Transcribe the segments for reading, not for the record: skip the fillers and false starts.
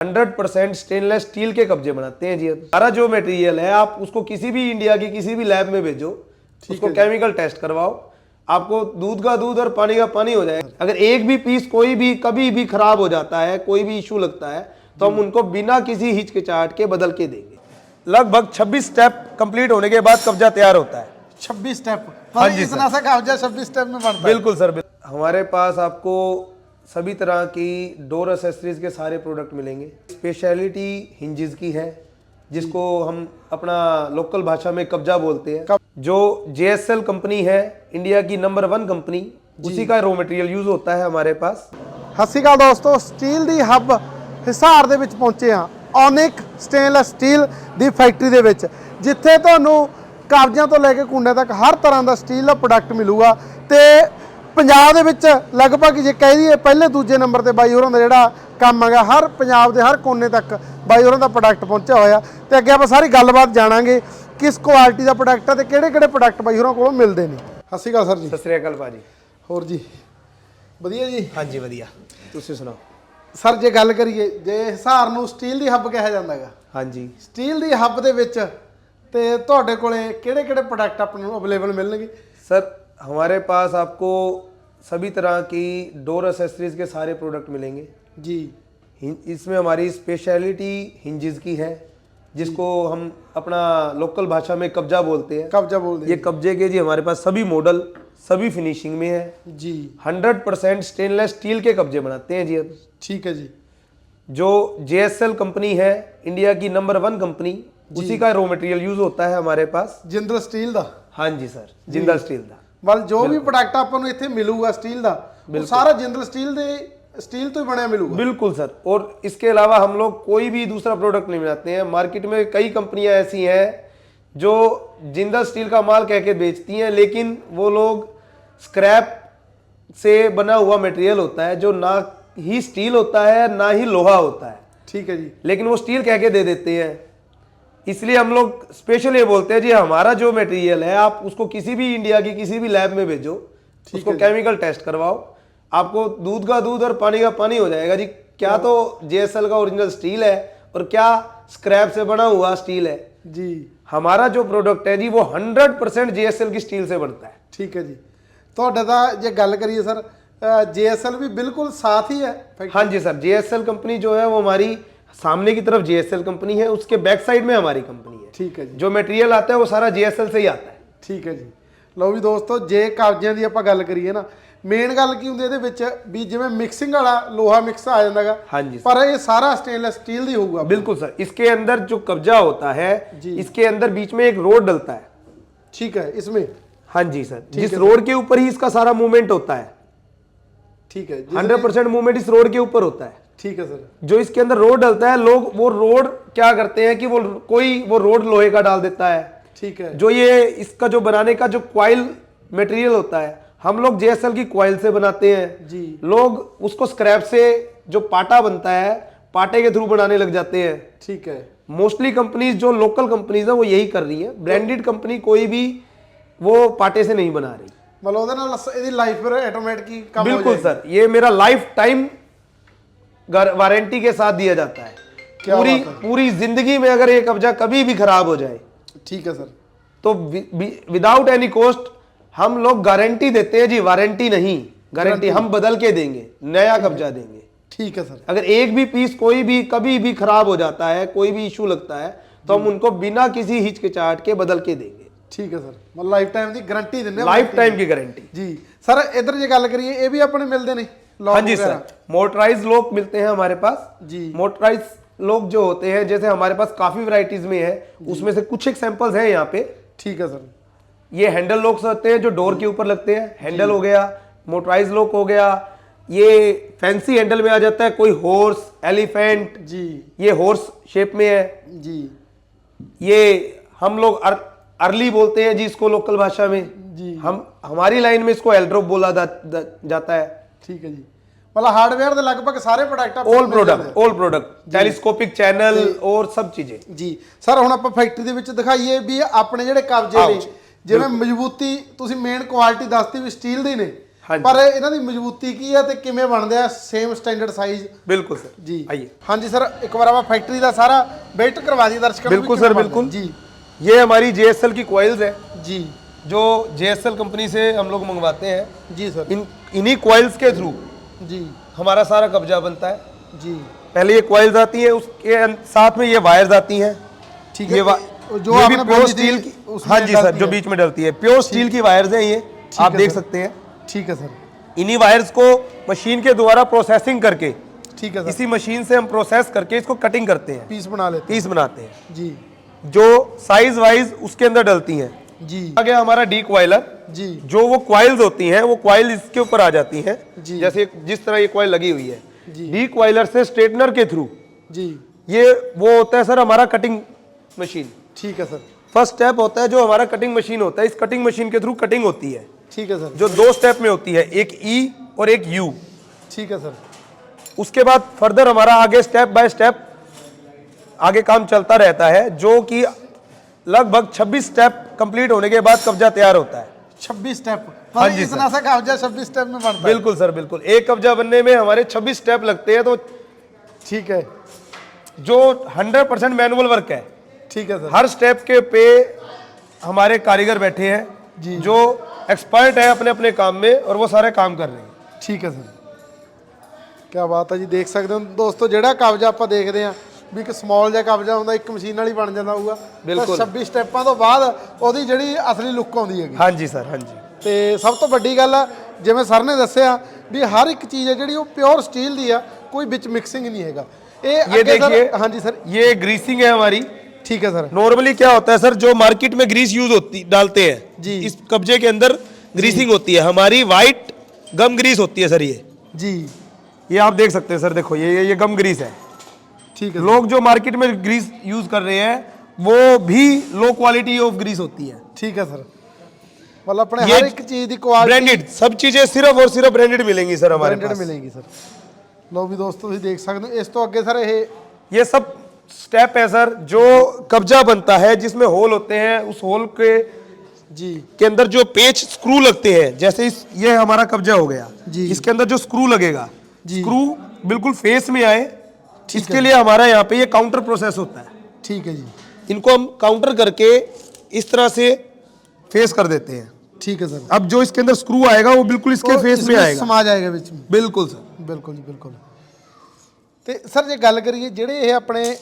100% stainless steel के कब्जे बनाते हैं जी। हमारा जो मटेरियल है आप उसको किसी भी इंडिया की किसी भी लैब में भेजो, उसको केमिकल टेस्ट करवाओ, आपको दूध का दूध और पानी का पानी हो जाएगा। अगर एक भी पीस कोई भी कभी भी खराब हो जाता है, कोई भी इशू लगता है, तो हम उनको बिना किसी हिचकिचाहट के बदल के देंगे। लगभग 26 स्टेप कंप्लीट होने के बाद कब्जा तैयार होता है। 26 स्टेप? हाँ जी इतना सा कब्जा 26 स्टेप में बनता है? बिल्कुल सर। हमारे पास आपको सभी तरह की डोर एक्सेसरीज के सारे प्रोडक्ट मिलेंगे। स्पेशलिटी हिंजेस की है, जिसको हम अपना लोकल भाषा में कब्जा बोलते हैं। जो JSL कंपनी है, इंडिया की नंबर 1 कंपनी, उसी का रॉ मटेरियल यूज होता है हमारे पास। ਸਤਿ ਸ਼੍ਰੀ ਅਕਾਲ ਦੋਸਤੋ, ਸਟੀਲ ਦੀ ਹੱਬ ਹਿਸਾਰ ਦੇ ਵਿੱਚ ਪਹੁੰਚੇ ਹਾਂ। ਓਨਿਕ ਸਟੇਨਲੈਸ ਸਟੀਲ ਦੀ ਫੈਕਟਰੀ ਦੇ ਵਿੱਚ, ਜਿੱਥੇ ਤੁਹਾਨੂੰ ਕਬਜ਼ਿਆਂ ਤੋਂ ਲੈ ਕੇ ਕੁੰਡੇ ਤੱਕ ਹਰ ਤਰ੍ਹਾਂ ਦਾ ਸਟੀਲ ਦਾ ਪ੍ਰੋਡਕਟ ਮਿਲੂਗਾ। ਤੇ ਪੰਜਾਬ ਦੇ ਵਿੱਚ ਲਗਭਗ ਜੇ ਕਹਿ ਦਈਏ ਪਹਿਲੇ ਦੂਜੇ ਨੰਬਰ ਤੇ ਬਾਈ ਹੋਰਾਂ ਦਾ ਜਿਹੜਾ ਕੰਮ ਹੈਗਾ, ਹਰ ਪੰਜਾਬ ਦੇ ਹਰ ਕੋਨੇ ਤੱਕ ਬਾਈ ਹੋਰਾਂ ਦਾ ਪ੍ਰੋਡਕਟ ਪਹੁੰਚਿਆ ਹੋਇਆ। ਤੇ ਅੱਗੇ ਆਪਾਂ ਸਾਰੀ ਗੱਲਬਾਤ ਜਾਣਾਂਗੇ ਕਿਸ ਕੁਆਲਿਟੀ ਦਾ ਪ੍ਰੋਡਕਟ ਹੈ ਤੇ ਕਿਹੜੇ-ਕਿਹੜੇ ਪ੍ਰੋਡਕਟ ਬਾਈ ਹੋਰਾਂ ਕੋਲੋਂ ਮਿਲਦੇ ਨੇ। ਸਤਿ ਸ਼੍ਰੀ ਅਕਾਲ ਸਰ ਜੀ। ਸਤਿ ਸ੍ਰੀ ਅਕਾਲ ਭਾਜੀ। ਹੋਰ ਜੀ ਵਧੀਆ ਜੀ? ਹਾਂਜੀ ਵਧੀਆ, ਤੁਸੀਂ ਸੁਣਾਓ ਸਰ। ਜੇ ਗੱਲ ਕਰੀਏ, ਜੇ ਹਿਸਾਰ ਨੂੰ ਸਟੀਲ ਦੀ ਹੱਬ ਕਿਹਾ ਜਾਂਦਾ ਹੈਗਾ, ਹਾਂਜੀ, ਸਟੀਲ ਦੀ ਹੱਬ ਦੇ ਵਿੱਚ ਤੇ ਤੁਹਾਡੇ ਕੋਲੇ ਕਿਹੜੇ-ਕਿਹੜੇ ਪ੍ਰੋਡक्ट अपन ਨੂੰ अवेलेबल मिलेंगे? सर हमारे पास आपको सभी तरह की डोर एक्सेसरीज के सारे प्रोडक्ट मिलेंगे जी। इसमें हमारी स्पेशलिटी हिंजेस की है, जिसको हम अपना लोकल भाषा में कब्जा बोलते हैं। कब्जा बोलते हैं। ये कब्जे के जी हमारे पास सभी मॉडल सभी फिनिशिंग में है जी। 100% स्टेनलेस स्टील के कब्जे बनाते हैं जी। ठीक है जी। जो JSL कंपनी है, इंडिया की नंबर 1 कंपनी, उसी का रॉ मटेरियल यूज होता है हमारे पास। जिंदल स्टील दा? हाँ जी सर, जिंदल स्टील दा। मतलब जो भी प्रोडक्ट अपन इत्थे मिलूगा स्टील दा, वो सारा जिंदल स्टील दे स्टील तो ही बनया मिलूगा? बिल्कुल सर। और इसके अलावा हम लोग कोई भी दूसरा प्रोडक्ट नहीं बनाते हैं। मार्केट में कई कंपनियां ऐसी हैं जो जिंदल स्टील का माल कह के बेचती हैं, लेकिन वो लोग स्क्रैप से बना हुआ मटेरियल होता है, जो ना ही स्टील होता है ना ही लोहा होता है। ठीक है जी। लेकिन वो स्टील कह के दे देते हैं। इसलिए हम लोग स्पेशल ये बोलते हैं जी, हमारा जो मटेरियल है आप उसको किसी भी इंडिया की किसी भी लैब में भेजो, उसको केमिकल टेस्ट करवाओ, आपको दूध का दूध और पानी का पानी हो जाएगा जी। क्या तो JSL का ओरिजिनल स्टील है और क्या स्क्रैप से बना हुआ स्टील है जी। हमारा जो प्रोडक्ट है जी वो 100% JSL की स्टील से बनता है। ठीक है जी। ਤੁਹਾਡਾ ਦਾ ਜੇ ਗੱਲ ਕਰੀਏ सर, JSL भी बिल्कुल साथ ही है? हाँ जी सर, JSL कंपनी जो है वो हमारी सामने की तरफ JSL कंपनी है, उसके बैक साइड में हमारी कंपनी है। ठीक है जी। जो मटेरियल आता है वो सारा JSL से ही आता है। ठीक है जी। ਲਓ ਵੀ ਦੋਸਤੋ, ਜੇ ਕਬਜ਼ਿਆਂ ਦੀ ਆਪਾਂ ਗੱਲ ਕਰੀਏ ਨਾ, ਮੇਨ ਗੱਲ ਕੀ ਹੁੰਦੀ ਇਹਦੇ ਵਿੱਚ ਵੀ ਜਿਵੇਂ ਮਿਕਸਿੰਗ ਵਾਲਾ ਲੋਹਾ ਮਿਕਸ ਆ ਜਾਂਦਾਗਾ, हाँ जी ਪਰ ਇਹ ਸਾਰਾ स्टेनलेस स्टील ਦੀ ਹੋਊਗਾ? बिल्कुल सर। इसके अंदर जो कब्जा होता है, इसके अंदर बीच में एक रोड डलता है। ठीक है। इसमें? हाँ जी सर, जिस रोड के ऊपर ही इसका सारा मूवमेंट होता है। ठीक है। 100% मूवमेंट इस रोड के ऊपर होता है। ठीक है सर। जो इसके अंदर रोड डलता है, लोग वो रोड क्या करते हैं कि वो रोड लोहे का डाल देता है। ठीक है। जो ये इसका जो बनाने का जो क्वाइल मटेरियल होता है, हम लोग JSL की क्वाइल से बनाते हैं जी। लोग उसको स्क्रैप से जो पाटा बनता है, पाटे के थ्रू बनाने लग जाते हैं। ठीक है। मोस्टली कंपनीज जो लोकल कंपनीज है वो यही कर रही है। ब्रांडेड कंपनी कोई भी वो पाटे से नहीं बना रही। मतलब ਉਹਦੇ ਨਾਲ ਇਹਦੀ ਲਾਈਫ ਫਿਰ ਆਟੋਮੈਟਿਕ ਹੀ ਕੰਮ ਹੋ बिल्कुल सर, ये मेरा लाइफ टाइम वारंटी के साथ दिया जाता है। पूरी जिंदगी में अगर ये कब्जा कभी भी खराब हो जाए, ठीक है सर, तो विदाउट एनी कॉस्ट हम लोग गारंटी देते हैं जी। वारंटी नहीं, गारंटी हम बदल के देंगे, नया कब्जा देंगे। ठीक है सर। अगर एक भी पीस कोई भी कभी भी खराब हो जाता है, कोई भी इशू लगता है, तो हम उनको बिना किसी हिचकिचाहट के बदल के देंगे। ठीक है सर। मतलब लाइफ टाइम की गारंटी देने? लाइफ टाइम की गारंटी जी। सर इधर जे गल करिए, ये भी अपने मिलते हैं? हाँ जी सर, मोटराइज लॉक मिलते हैं हमारे पास जी। मोटराइज लॉक जो होते हैं, जैसे हमारे पास काफी वैरायटीज में है, उसमें से कुछ एक सैंपल्स हैं यहाँ पे। ठीक है सर। ये हैंडल लॉक्स होते हैं जो डोर के ऊपर लगते हैं, हैंडल हो गया, मोटराइज लॉक हो गया। ये फैंसी हैंडल में आ जाता है, कोई हॉर्स, एलिफेंट जी, ये हॉर्स शेप में है जी। ये हम लोग अर्ली बोलते हैं जी इसको लोकल भाषा में जी। हमारी लाइन में इसको एल्ड्रोप बोला जाता है। ठीक है जी। मतलब हार्डवेयर के लगभग सारे product, all product telescopic channel और सब चीजें जी। सर हुण आपां फैक्ट्री दे विच दिखाइए भी अपने जिहड़े कब्जे ने, जिवें मजबूती तुसीं मेन क्वालिटी दसती भी स्टील दी ने, ਹਾਂਜੀ। ਪਰ ਇਹਨਾਂ ਦੀ ਮਜ਼ਬੂਤੀ ਕੀ ਹੈ ਤੇ ਕਿਵੇਂ ਬਣਦੇ ਆ ਸੇਮ ਸਟੈਂਡਰਡ ਸਾਈਜ਼? बिल्कुल सर जी आइए। ਹਾਂਜੀ ਸਰ, ਇੱਕ ਵਾਰ ਆਪਾਂ ਫੈਕਟਰੀ ਦਾ ਸਾਰਾ ਵਿਜ਼ਿਟ ਕਰਵਾ दी ਦਰਸ਼ਕਾਂ ਨੂੰ। बिल्कुल सर बिल्कुल जी ये हमारी JSL की कॉइल्स है जी जो JSL कंपनी से हम लोग मंगवाते हैं। जी सर इन्हीं कॉइल्स के थ्रू जी हमारा सारा कब्जा बनता है। जी पहले ये कॉइल्स आती हैं, उसके साथ में ये वायर्स आती हैं। ठीक है। जो ये भी आपने प्योर बोली थी, स्टील की, उसमें हाँ जी सर, डलती जो है। बीच में डलती है प्योर स्टील की वायर्स हैं ये, आप है देख सर। सकते हैं। ठीक है सर इन्हीं वायर्स को मशीन के द्वारा प्रोसेसिंग करके, ठीक है सर, इसी मशीन से हम प्रोसेस करके इसको कटिंग करते हैं, पीस बना लेते पीस बनाते हैं हैं। जी जो साइज वाइज उसके अंदर डलती हैं। जी आगे हमारा डी क्वाइलर, जी जो वो क्वाइल्स होती हैं वो क्वाइल इसके ऊपर आ जाती हैं, जी। जैसे जिस तरह ये क्वाइल लगी हुई है। जी। डी क्वाइलर से स्ट्रेटनर के थ्रू जी ये वो होता है सर हमारा कटिंग मशीन। ठीक है सर फर्स्ट स्टेप होता है जो हमारा कटिंग मशीन होता है, इस कटिंग मशीन के थ्रू कटिंग होती है ठीक है सर जो 2 स्टेप में होती है, एक ई और एक यू। ठीक है सर उसके बाद फर्दर हमारा आगे स्टेप बाय स्टेप आगे काम चलता रहता है, जो कि लगभग 26 स्टेप कंप्लीट होने के बाद कब्जा तैयार होता है। 26 स्टेप? हाँ जी इतना सा कब्जा 26 स्टेप में बनता है? बिल्कुल सर बिल्कुल, एक कब्जा बनने में हमारे 26 स्टेप लगते हैं। तो ठीक है जो 100% मैनुअल वर्क है, ठीक है सर हर स्टेप के पे हमारे कारीगर बैठे हैं जी। जो एक्सपर्ट है अपने अपने काम में और वो सारे काम कर रहे हैं। ਠੀਕ ਹੈ ਸਰ ਕੀ ਬਾਤ ਹੈ ਜੀ। ਦੇਖ ਸਕਦੇ ਹੋ ਦੋਸਤੋ, ਜਿਹੜਾ ਕਬਜ਼ਾ ਆਪਾਂ ਦੇਖਦੇ ਆ ਵੀ ਇੱਕ ਸਮਾਲ ਜਿਹਾ ਕਬਜ਼ਾ ਹੁੰਦਾ, ਇੱਕ ਮਸ਼ੀਨ ਨਾਲ ਹੀ ਬਣ ਜਾਂਦਾ ਹੋਊਗਾ। ਬਿਲਕੁਲ। 26 ਸਟੈਪਾਂ ਤੋਂ ਬਾਅਦ ਉਹਦੀ ਜਿਹੜੀ ਅਸਲੀ ਲੁੱਕ ਆਉਂਦੀ ਹੈਗੀ। हाँ जी सर, हाँ जी। ਤੇ ਸਭ ਤੋਂ ਵੱਡੀ ਗੱਲ ਆ, ਜਿਵੇਂ ਸਰ ਨੇ ਦੱਸਿਆ ਵੀ ਹਰ ਇੱਕ ਚੀਜ਼ ਹੈ ਜਿਹੜੀ ਉਹ ਪਿਓਰ ਸਟੀਲ ਦੀ ਆ, ਕੋਈ ਵਿੱਚ ਮਿਕਸਿੰਗ ਨਹੀਂ ਹੈਗਾ। ਇਹ ये ਅੱਗੇ ਸਰ, देखिए, ਹਾਂਜੀ ਸਰ ये ग्रीसिंग है हमारी। ठीक है सर नॉर्मली क्या होता है सर, जो मार्केट में ग्रीस यूज होती डालते हैं जी। इस कब्जे के अंदर ग्रीसिंग होती है, हमारी वाइट गम ग्रीस होती है सर। जी ये आप देख सकते हैं सर, देखो ये गम ग्रीस है। ठीक है लोग जो मार्केट में ग्रीस यूज कर रहे हैं वो भी लो क्वालिटी ऑफ ग्रीस होती है। ठीक है सर, मतलब अपने ये हर एक चीज की क्वालिटी ब्रांडेड सब चीजें सिर्फ और सिर्फ ब्रांडेड मिलेंगी सर हमारे ब्रांडेड पास। मिलेगी सर। लो भी दोस्तों ਤੁਸੀਂ देख सकते हो। इस तो अगे सर ये सब स्टेप है सर जो कब्जा बनता है, जिसमें होल होते हैं, उस होल जी के अंदर जो पेच स्क्रू लगते हैं, जैसे ये हमारा कब्जा हो गया जी। इसके अंदर जो स्क्रू लगेगा, जी। स्क्रू बिल्कुल फेस में आए, ठीक इसके है। लिए हमारा यहाँ पे ये काउंटर प्रोसेस होता है। ठीक है जी इनको हम काउंटर करके इस तरह से फेस कर देते हैं। ठीक है सर। अब जो इसके अंदर स्क्रू आएगा वो बिल्कुल इसके तो फेस में इसमें आएगा, समा जाएगा बीच में। बिल्कुल सर। बिल्कुल जी बिल्कुल। ਤੇ ਸਰ ਜੇ ਗੱਲ ਕਰੀਏ ਜਿਹੜੇ ਇਹ ਆਪਣੇ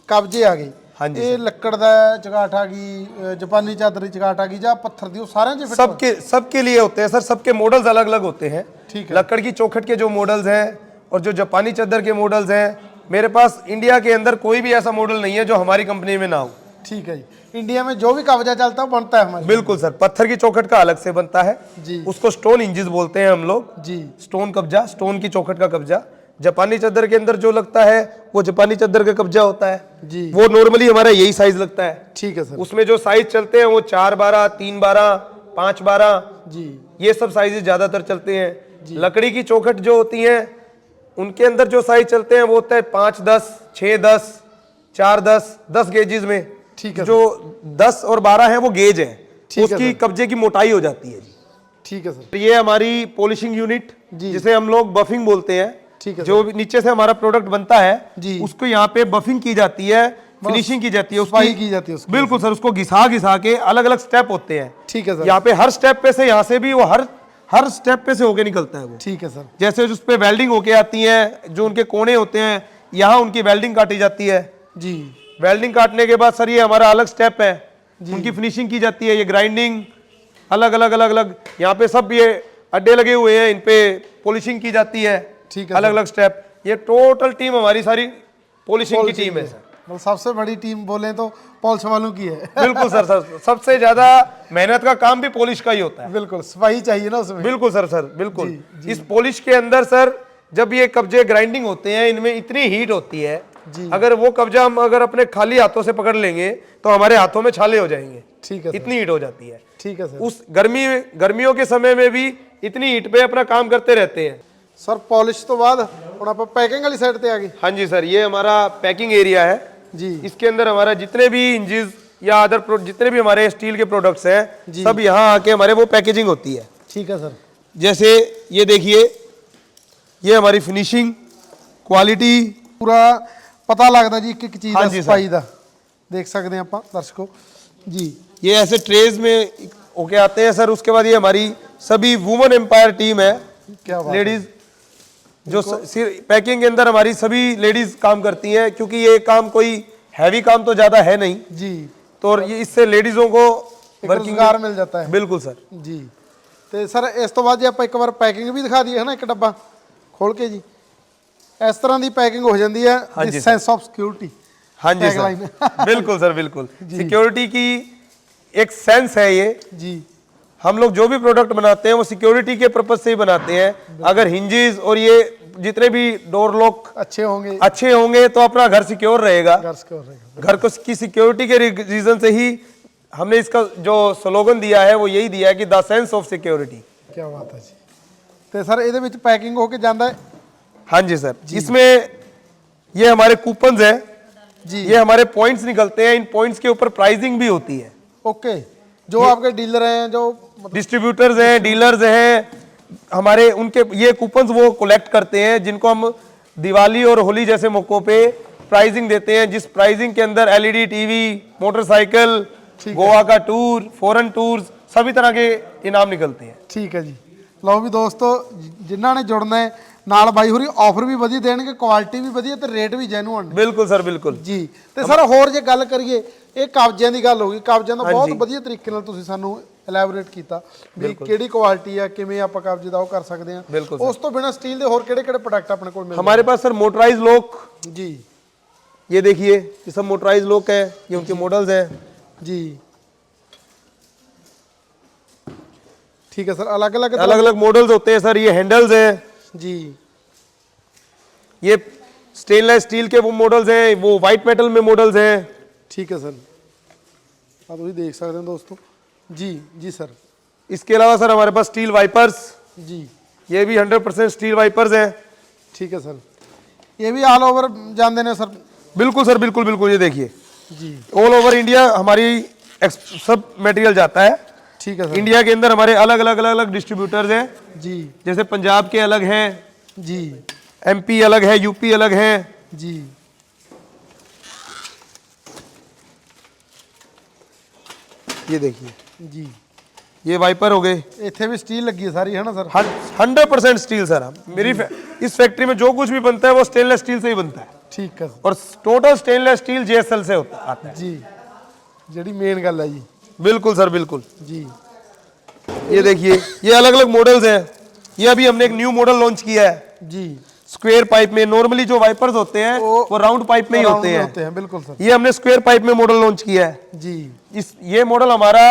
ਕਬਜੇ ਆ ਗਏ, ਹਾਂਜੀ ਇਹ ਲੱਕੜ ਦਾ ਚਗਾਠ ਆ ਗਈ, ਜਾਪਾਨੀ ਚਾਦਰੀ ਚਗਾਠ ਆ ਗਈ ਜਾਂ ਪੱਥਰ ਦੀ, ਉਹ ਸਾਰਿਆਂ 'ਚ ਫਿੱਟ सबके लिए होते हैं सर, सबके मॉडल्स अलग अलग होते हैं। ठीक है। लकड़ की चौखट के जो मॉडल्स हैं और जो जापानी चादर के मॉडल्स हैं, मेरे पास इंडिया के अंदर कोई भी ऐसा मॉडल नहीं है जो हमारी कंपनी में ना हो। ठीक है जी। इंडिया में जो भी कब्जा चलता है वो बनता है हमारे। बिल्कुल सर, पत्थर की चौखट का अलग से बनता है जी। उसको स्टोन इंजिस बोलते हैं हम लोग। जी स्टोन कब्जा, स्टोन की चौखट का कब्जा। जापानी चादर के अंदर जो लगता है वो जापानी चादर का कब्जा होता है जी। वो नॉर्मली हमारा यही साइज लगता है। ठीक है सर। उसमें जो साइज चलते हैं वो 4/12, 3/12, 5/12, जी ये सब साइजेस ज्यादातर चलते हैं। लकड़ी की चौखट जो होती हैं उनके अंदर जो साइज चलते हैं वो होता है 5-10, 6-10, 4-10, 10 गेजेस में। ठीक है जो 10 और 12 है वो गेज है, ठीक है उसकी सर। कब्जे की मोटाई हो जाती है जी। ठीक है सर। ये हमारी पॉलिशिंग यूनिट जी। जिसे हम लोग बफिंग बोलते हैं, ठीक है जो भी नीचे से हमारा प्रोडक्ट बनता है जी। उसको यहाँ पे बफिंग की जाती है, फिनिशिंग की जाती है, सफाई की जाती है उसकी। बिल्कुल सर, उसको घिसा घिसा के अलग अलग स्टेप होते हैं। ठीक है सर। यहाँ पे हर स्टेप पे से, यहाँ से भी वो हर स्टेप पे से होके निकलता है वो। ठीक है सर। जैसे उस पे वेल्डिंग होके आती है, जो उनके कोने होते हैं यहाँ उनकी वेल्डिंग काटी जाती है। जी वेल्डिंग काटने के बाद सर ये हमारा अलग स्टेप है, उनकी फिनिशिंग की जाती है। ये ग्राइंडिंग अलग अलग अलग अलग, यहाँ पे सब ये अड्डे लगे हुए हैं, इन पे पॉलिशिंग की जाती है। ठीक है अलग अलग स्टेप। ये टोटल टीम हमारी सारी पॉलिशिंग की पॉलिशिंग टीम है है। सर। मतलब सबसे बड़ी टीम बोले तो पॉलिश वालों की है। बिल्कुल सर, सर सबसे ज्यादा मेहनत का काम भी पॉलिश का ही होता है। बिल्कुल सफाई चाहिए ना उसमें। बिल्कुल सर, सर बिल्कुल। जी, इस पॉलिश के अंदर सर जब ये कब्जे ग्राइंडिंग होते हैं, इनमें इतनी हीट होती है, जी। अगर वो कब्जा हम अगर अपने खाली हाथों से पकड़ लेंगे तो हमारे हाथों में छाले हो जाएंगे। ठीक है सर। इतनी हीट हो जाती है। ठीक है सर। उस गर्मियों के समय में भी इतनी हीट पे अपना काम करते रहते हैं। सर पॉलिश तो बाद ਹੁਣ ਆਪਾਂ ਪੈਕਿੰਗ ਵਾਲੀ ਸਾਈਡ ਤੇ ਆ ਗਏ। हाँ जी सर, ये हमारा पैकिंग एरिया है जी। इसके अंदर हमारा जितने भी इंजिस या अदर जितने भी हमारे स्टील के प्रोडक्ट्स हैं, सब यहाँ आके हमारे वो पैकेजिंग होती है। ठीक है सर। जैसे ये देखिए, ये हमारी फिनिशिंग क्वालिटी ਪੂਰਾ ਪਤਾ ਲੱਗਦਾ ਜੀ ਇੱਕ ਇੱਕ ਚੀਜ਼ ਦਾ ਹਾਂਜੀ ਸਰ। ਸਫਾਈ ਦਾ ਦੇਖ ਸਕਦੇ ਹਾਂ ਆਪਾਂ ਦਰਸ਼ਕੋ ਜੀ। ये ऐसे ट्रेज में होके आते हैं सर। उसके बाद ये हमारी सभी वुमेन एम्पायर टीम है, क्या बात है। लेडीज जो पैकिंग के अंदर हमारी सभी लेडीज काम करती हैं, क्योंकि ये काम कोई हैवी काम तो ज्यादा है नहीं, जी तो ये इससे लेडीजों को ਇੱਕ ਰੁਜ਼ਗਾਰ ਮਿਲ ਜਾਂਦਾ ਹੈ बिल्कुल सर। ਜੀ। ਤੇ ਸਰ ਇਸ ਤੋਂ ਬਾਅਦ ਜੇ ਆਪਾਂ ਇੱਕ ਵਾਰ ਪੈਕਿੰਗ ਵੀ ਦਿਖਾ ਦਈਏ ਹੈ ਨਾ, ਇੱਕ ਡੱਬਾ ਖੋਲ ਕੇ ਜੀ, ਇਸ ਤਰ੍ਹਾਂ ਦੀ ਪੈਕਿੰਗ ਹੋ ਜਾਂਦੀ ਹੈ। ਹਾਂਜੀ ਸੈਂਸ ਆਫ ਸਿਕਿਉਰਿਟੀ। हाँ जी Tagline सर, बिल्कुल सर, बिल्कुल। सिक्योरिटी की एक सेंस है ये जी। हम लोग जो भी प्रोडक्ट बनाते हैं वो सिक्योरिटी के पर्पज से ही बनाते हैं। अगर हिंजेस और ये जितने भी डोर लॉक अच्छे होंगे, अच्छे होंगे तो अपना घर सिक्योर रहेगा। घर सिक्योर रहेगा। घर को की सिक्योरिटी के रीजन से ही हमने इसका जो स्लोगन दिया है वो यही दिया है कि द सेंस ऑफ सिक्योरिटी। क्या बात है जी। ਤੇ ਸਰ ਇਹਦੇ ਵਿੱਚ ਪੈਕਿੰਗ ਹੋ ਕੇ ਜਾਂਦਾ ਹੈ हाँ जी सर। इसमें ये हमारे कूपन्स हैं जी। ये हमारे पॉइंट्स निकलते हैं। इन पॉइंट्स के ऊपर प्राइसिंग भी होती है। ओके, जो आपके डीलर हैं, जो डिस्ट्रीब्यूटर्स हैं, डीलर्स हैं हमारे, उनके ये कूपन्स वो कलेक्ट करते हैं, जिनको हम दिवाली और होली जैसे मौकों पे प्राइसिंग देते हैं, जिस प्राइसिंग के अंदर एलईडी टीवी, मोटरसाइकिल, गोवा का टूर, फॉरेन टूर्स, सभी तरह के इनाम निकलते हैं। ठीक है जी। ਲਓ ਵੀ ਦੋਸਤੋ, ਜਿਨ੍ਹਾਂ ਨੇ ਜੁੜਨਾ ਹੈ ਨਾਲ ਬਾਈ ਹੋਰੀ ਆਫਰ ਵੀ ਵਧੀਆ ਦੇਣਗੇ, ਕੁਆਲਿਟੀ ਵੀ ਵਧੀਆ ਤੇ ਰੇਟ ਵੀ ਜੈਨੂਅਨ बिल्कुल सर, बिल्कुल ਜੀ। ਤੇ ਸਰ ਹੋਰ ਜੇ ਗੱਲ ਕਰੀਏ, ਇਹ ਕਬਜ਼ਿਆਂ ਦੀ ਗੱਲ ਹੋ ਗਈ। ਕਬਜ਼ਿਆਂ ਦਾ ਬਹੁਤ ਵਧੀਆ ਤਰੀਕੇ ਨਾਲ ਤੁਸੀਂ ਸਾਨੂੰ ਐਲੈਬੋਰੇਟ ਕੀਤਾ ਵੀ ਕਿਹੜੀ ਕੁਆਲਿਟੀ ਆ, ਕਿਵੇਂ ਆਪਾਂ ਕਬਜ਼ੇ ਦਾ ਉਹ ਕਰ ਸਕਦੇ ਆ। ਉਸ ਤੋਂ ਬਿਨਾ ਸਟੀਲ ਦੇ ਹੋਰ ਕਿਹੜੇ ਕਿਹੜੇ ਪ੍ਰੋਡਕਟ ਆਪਣੇ ਕੋਲ ਮਿਲਦੇ? हमारे पास सर मोटराइज लॉक जी। ये देखिए, ये सब मोटराइज लॉक है, ये उनके मॉडल्स हैं जी। ठीक है सर, अलग अलग अलग मॉडल्स होते हैं सर। ये हैंडल्स हैं जी। ये स्टेनलेस स्टील के वो मॉडल्स हैं, वो वाइट मेटल में मॉडल्स हैं। ठीक है सर, आप भी देख सकते हैं दोस्तों जी। जी सर। इसके अलावा सर हमारे पास स्टील वाइपर्स, जी, ये भी 100% स्टील वाइपर्स हैं। ठीक है सर, ये भी ऑल ओवर जान देने सर? बिल्कुल सर, बिल्कुल बिल्कुल। ये देखिए, जी, ऑल ओवर इंडिया हमारी सब मटेरियल जाता है। ठीक है सर। इंडिया के अंदर हमारे अलग अलग डिस्ट्रीब्यूटर्स हैं जी। जैसे पंजाब के अलग हैं, जी। एमपी अलग है, यूपी अलग है। जी। ये देखिए जी, ये वाइपर हो गए, ਇੱਥੇ ਵੀ स्टील लगी है सारी, है ना सर? 100% steel sir. इस फैक्ट्री में जो कुछ भी बनता है वो स्टेनलेस स्टील से ही बनता है, ठीक है सर। और टोटल स्टेनलेस स्टील जेएसएल से आता है। जी, ਜਿਹੜੀ मेन गल है जी। बिल्कुल सर, बिल्कुल। जी। ये देखिए, ये अलग अलग मॉडल्स हैं। ये अभी हमने एक न्यू मॉडल लॉन्च किया है जी। स्क्वायर पाइप में। नॉर्मली जो वाइपर्स होते हैं वो राउंड पाइप में ही होते हैं। बिल्कुल सर। ये हमने स्क्वायर पाइप में मॉडल लॉन्च किया है जी। ये मॉडल हमारा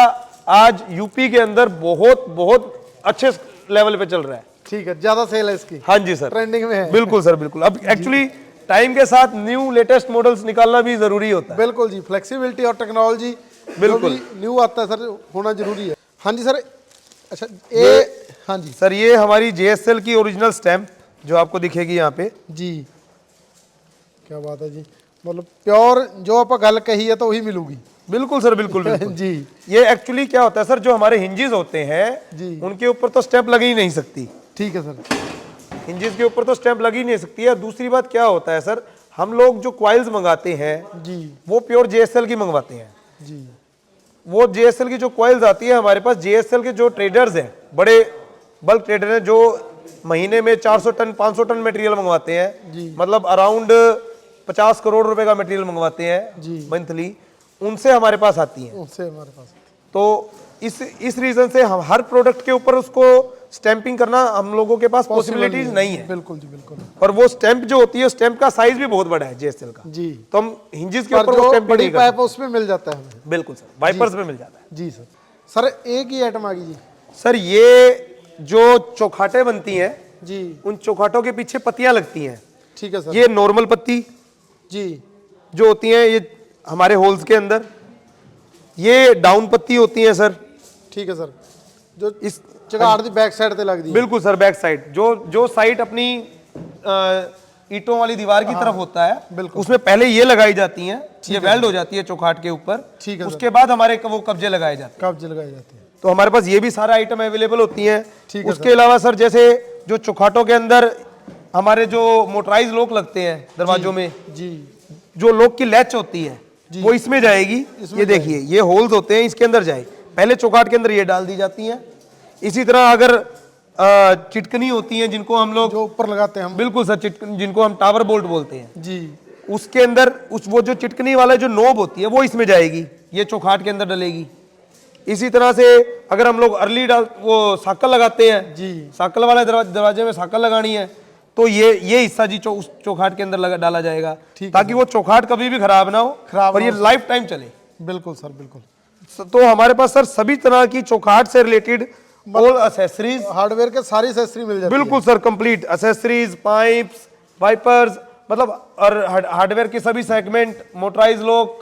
आज यूपी के अंदर बहुत बहुत अच्छे लेवल पे चल रहा है। ठीक है, ज्यादा सेल है इसकी? हाँ जी सर, ट्रेंडिंग में है। बिल्कुल सर, बिल्कुल। अब एक्चुअली टाइम के साथ न्यू लेटेस्ट मॉडल्स निकालना भी जरूरी होता है। बिल्कुल जी, फ्लेक्सिबिलिटी और टेक्नोलॉजी बिल्कुल न्यू आता है सर, होना जरूरी है। हाँ जी सर। अच्छा, ये हाँ जी सर, ये हमारी जेएसएल की ओरिजिनल स्टैम्प जो आपको दिखेगी यहाँ पे। जी, क्या बात है जी। मतलब प्योर जो आप गल कही है तो वही मिलूगी। बिल्कुल सर, बिल्कुल बिल्कुल। जी। ये एक्चुअली क्या होता है सर, जो हमारे हिंजेस होते हैं जी, उनके ऊपर तो स्टैंप लगी ही नहीं सकती। ठीक है सर। हिंजेस के ऊपर तो स्टैंप लगी नहीं सकती है। दूसरी बात क्या होता है सर, हम लोग जो क्वाइल्स मंगाते हैं जी। वो प्योर जेएसएल की मंगवाते हैं। जी। वो जेएसएल की जो क्वाइल्स आती है हमारे पास, जेएसएल के जो ट्रेडर्स हैं, बड़े बल्क ट्रेडर हैं, जो महीने में 400 टन 500 टन मटेरियल मंगवाते हैं, मतलब अराउंड 50 करोड़ रुपए का मटेरियल मंगवाते हैं मंथली, उनसे हमारे पास आती हैं। उनसे हमारे पास। तो इस रीजन से हम हर प्रोडक्ट के ऊपर उसको स्टैंपिंग करना हम लोगों के पास पॉसिबिलिटीज नहीं है। बिल्कुल जी, बिल्कुल। और वो स्टैंप जो होती है, स्टैंप का साइज भी बहुत बड़ा है जेएसएल का जी। तो हम हिंजेस के पर ऊपर वो जो स्टैंपिंग बड़ी नहीं करते। पाइप उसमें मिल जाता है हमें। बिल्कुल सर, वाइपर्स में मिल जाता है। जी सर। सर एक ही आइटम आ गई जी। सर, ये जो चौखाटे बनती हैं जी, उन चौखाटों के पीछे पत्तियां लगती हैं। ठीक है सर। ये नॉर्मल पत्ती जी, जो होती हैं ये हमारे होल्स के अंदर, ये डाउन पत्ती होती है सर। ठीक है सर, जो इस चगाड़ दी बैक साइड पे लगती है। बिल्कुल सर, बैक साइड जो साइड अपनी ईंटों वाली दीवार की तरफ होता है, बिल्कुल। उसमें पहले ये लगाई जाती हैं, ये वेल्ड हो जाती है चौखाट के ऊपर। ठीक है। उसके बाद हमारे वो कब्जे लगाए जाते हैं। कब्जे लगाई जाती है। तो हमारे पास ये भी सारा आइटम अवेलेबल होती हैं। ठीक है उसके अलावा सर जैसे जो चौखाटों के अंदर हमारे जो मोटराइज लॉक लगते हैं दरवाजों में, जी जो लॉक की लैच होती है वो इसमें जाएगी। ये देखिए ये होल्स होते हैं, इसके अंदर जाए, पहले चौखाट के अंदर ये डाल दी जाती हैं। इसी तरह अगर चिटकनी होती हैं जिनको हम लोग जो ऊपर लगाते हैं हम, बिल्कुल सर, जिनको हम टावर बोल्ट बोलते हैं, जी उसके अंदर वो जो चिटकनी वाला जो नोब होती है वो इसमें जाएगी, ये चौखाट के अंदर डलेगी। इसी तरह से अगर हम लोग अर्ली वो साकल लगाते हैं, जी साकल वाले दरवाजे में साकल लगानी है तो ये हिस्सा जी उस चौखाट के अंदर डाला जाएगा, ताकि वो चौखाट कभी भी खराब ना हो और ये लाइफ टाइम चले। बिल्कुल सर, बिल्कुल। तो हमारे पास सर सभी तरह की चौखाट से रिलेटेड ऑल एसेसरीज, हार्डवेयर के सारी एसेसरी मिल जाती है। बिल्कुल sir, complete accessories, pipes, wipers, मतलब और हार्डवेयर के सभी सेगमेंट, मोटराइज लॉक,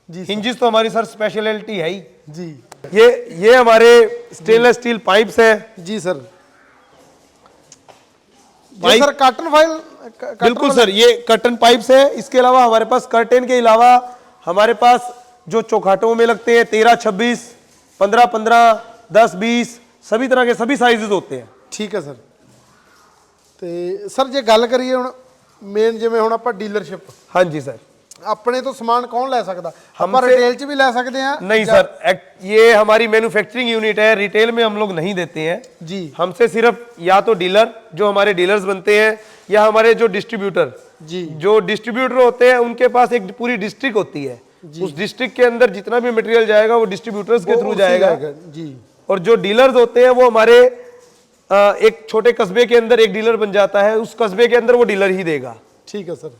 जी हिंजेस तो हमारी सर स्पेशलिटी है ही जी। ये हमारे स्टेनलेस स्टील पाइप्स हैं। जी सर, ये सर कॉटन फाइल, बिल्कुल सर, ये कर्टन पाइप्स है। इसके अलावा हमारे पास कर्टेन के अलावा हमारे पास जो चौखाटों में लगते हैं 13, 26, 15, 15, 10, 20 सभी तरह के सभी साइजेस होते हैं। ठीक है सर। ਤੇ ਸਰ ਜੇ ਗੱਲ ਕਰੀਏ ਹੁਣ ਮੇਨ, ਜਿਵੇਂ ਹੁਣ ਆਪਾਂ ਡੀਲਰਸ਼ਿਪ, हाँ जी सर। ਆਪਣੇ ਤੋਂ ਸਮਾਨ ਕੌਣ ਲੈ ਸਕਦਾ? ਆਪਾਂ ਰਿਟੇਲ 'ਚ ਵੀ ਲੈ ਸਕਦੇ ਹਾਂ? नहीं सर, ये हमारी मैन्युफैक्चरिंग यूनिट है, रिटेल में हम लोग नहीं देते हैं जी। हमसे सिर्फ या तो डीलर, जो हमारे डीलर्स बनते हैं, या हमारे जो डिस्ट्रीब्यूटर, जी जो डिस्ट्रीब्यूटर होते हैं उनके पास एक पूरी डिस्ट्रिक्ट होती है। उस डिस्ट्रिक्ट के अंदर जितना भी मटेरियल जाएगा वो डिस्ट्रीब्यूटर्स के थ्रू जाएगा। जी। और जो डीलर्स होते हैं वो हमारे एक छोटे कस्बे के अंदर एक डीलर बन जाता है, उस कस्बे के अंदर वो डीलर ही देगा। ठीक है सर,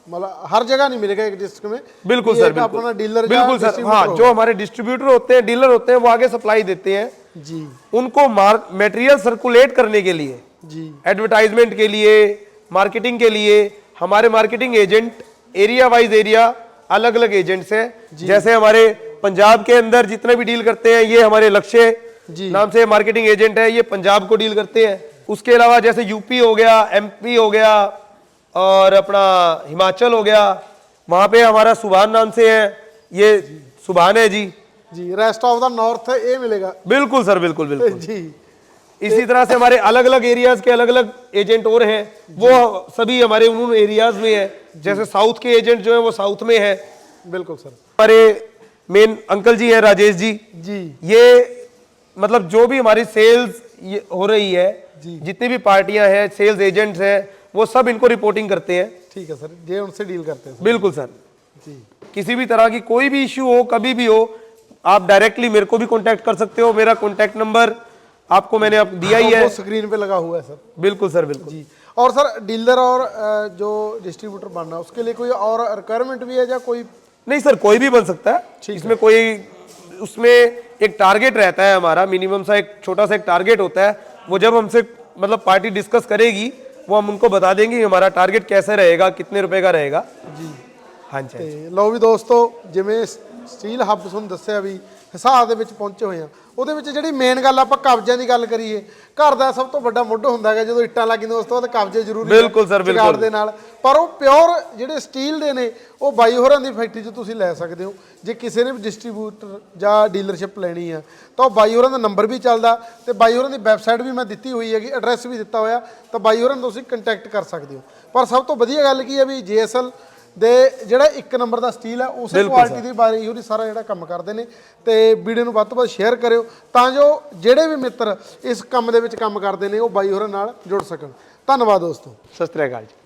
मतलब हर जगह नहीं मिलेगा एक डिस्ट्रिक्ट में? बिल्कुल सर, बिल्कुल अपना डीलर, बिल्कुल सर, हाँ, जो हमारे डिस्ट्रीब्यूटर होते हैं, डीलर होते हैं, वो आगे सप्लाई देते हैं जी। उनको मटेरियल सर्कुलेट करने के लिए, जी, एडवर्टाइजमेंट के लिए, मार्केटिंग के लिए हमारे marketing agent area wise area अलग अलग एजेंट्स हैं। जैसे हमारे पंजाब के अंदर जितने भी डील करते हैं ये हमारे लक्ष्य नाम से मार्केटिंग एजेंट है, ये पंजाब को डील करते हैं। उसके अलावा जैसे यूपी हो गया, एमपी हो गया और अपना हिमाचल हो गया, वहां पे हमारा सुभान नाम से है, ये सुभान है जी। जी, रेस्ट ऑफ द नॉर्थ ये मिलेगा? बिल्कुल सर, बिल्कुल बिल्कुल जी। इसी तरह से हमारे अलग अलग एरियाज के अलग अलग एजेंट और हैं, वो सभी हमारे उन एरियाज में है। जैसे साउथ के एजेंट जो है वो साउथ में है। बिल्कुल सर। हमारे मेन अंकल जी हैं राजेश जी जी। ये मतलब जो भी हमारी सेल्स हो रही है, जितनी भी पार्टियां हैं, सेल्स एजेंट्स हैं, वो सब इनको रिपोर्टिंग करते हैं। ठीक है सर, ये उनसे डील करते हैं? बिल्कुल सर जी। किसी भी तरह की कोई भी इश्यू हो, कभी भी हो, आप डायरेक्टली मेरे को भी कांटेक्ट कर सकते हो। मेरा कांटेक्ट नंबर आपको मैंने अब दिया ही है, स्क्रीन पे लगा हुआ है सर। बिल्कुल सर, बिल्कुल जी। और सर डीलर और जो डिस्ट्रीब्यूटर बनना, उसके लिए कोई और रिक्वायरमेंट भी है या कोई? नहीं सर, कोई भी बन सकता है। इसमें कोई, उसमें एक टारगेट रहता है हमारा, मिनिमम सा एक छोटा सा एक टारगेट होता है। वो जब हमसे मतलब पार्टी डिस्कस करेगी वो हम उनको बता देंगे हमारा टारगेट कैसे रहेगा, कितने रुपए का रहेगा जी। हाँ जी। ਤੇ ਲਓ ਵੀ ਦੋਸਤੋ, ਜਿਵੇਂ ਸਟੀਲ ਹੱਬ ਤੁਹਾਨੂੰ ਦੱਸਿਆ ਵੀ ਹਿਸਾਰ ਦੇ ਵਿੱਚ ਪਹੁੰਚੇ ਹੋਏ ਆ, ਉਹਦੇ ਵਿੱਚ ਜਿਹੜੀ ਮੇਨ ਗੱਲ ਆਪਾਂ ਕਬਜ਼ਿਆਂ ਦੀ ਗੱਲ ਕਰੀਏ, ਘਰ ਦਾ ਸਭ ਤੋਂ ਵੱਡਾ ਮੁੱਢ ਹੁੰਦਾ ਹੈਗਾ ਜਦੋਂ ਇੱਟਾਂ ਲੱਗਦੀਆਂ ਉਸ ਤੋਂ ਬਾਅਦ ਕਬਜ਼ੇ ਜ਼ਰੂਰੀ ਨੇ। ਬਿਲਕੁਲ ਸਰ, ਬਿਲਕੁਲ। ਜੁਗਾੜ ਦੇ ਨਾਲ, ਪਰ ਉਹ ਪਿਓਰ ਜਿਹੜੇ ਸਟੀਲ ਦੇ ਨੇ ਉਹ ਬਾਈ ਹੋਰਾਂ ਦੀ ਫੈਕਟਰੀ 'ਚ ਤੁਸੀਂ ਲੈ ਸਕਦੇ ਹੋ। ਜੇ ਕਿਸੇ ਨੇ ਵੀ ਡਿਸਟ੍ਰੀਬਿਊਟਰ ਜਾਂ ਡੀਲਰਸ਼ਿਪ ਲੈਣੀ ਆ ਤਾਂ ਉਹ ਬਾਈ ਹੋਰਾਂ ਦਾ ਨੰਬਰ ਵੀ ਚੱਲਦਾ, ਤੇ ਬਾਈ ਹੋਰਾਂ ਦੀ ਵੈਬਸਾਈਟ ਵੀ ਮੈਂ ਦਿੱਤੀ ਹੋਈ ਹੈਗੀ, ਐਡਰੈਸ ਵੀ ਦਿੱਤਾ ਹੋਇਆ, ਤਾਂ ਬਾਈ ਹੋਰਾਂ ਨੂੰ ਤੁਸੀਂ ਕੰਟੈਕਟ ਕਰ ਸਕਦੇ ਹੋ। ਪਰ ਸਭ ਤੋਂ ਵਧੀਆ ਗੱਲ ਕੀ ਹੈ ਵੀ JSL ਦੇ ਜਿਹੜਾ ਇੱਕ ਨੰਬਰ ਦਾ ਸਟੀਲ ਹੈ ਉਸੇ ਕੁਆਲਿਟੀ ਦੀ ਬਾਈ ਹੋਰੀ ਸਾਰਾ ਜਿਹੜਾ ਕੰਮ ਕਰਦੇ ਨੇ। ਤੇ ਵੀਡੀਓ ਨੂੰ ਵੱਧ ਤੋਂ ਵੱਧ ਸ਼ੇਅਰ ਕਰਿਓ ਤਾਂ ਜੋ ਜਿਹੜੇ ਵੀ ਮਿੱਤਰ ਇਸ ਕੰਮ ਦੇ ਵਿੱਚ ਕੰਮ ਕਰਦੇ ਨੇ ਉਹ ਬਾਈ ਹੋਰਾਂ ਨਾਲ ਜੁੜ ਸਕਣ। ਧੰਨਵਾਦ ਦੋਸਤੋ। सत श्री अकाल जी।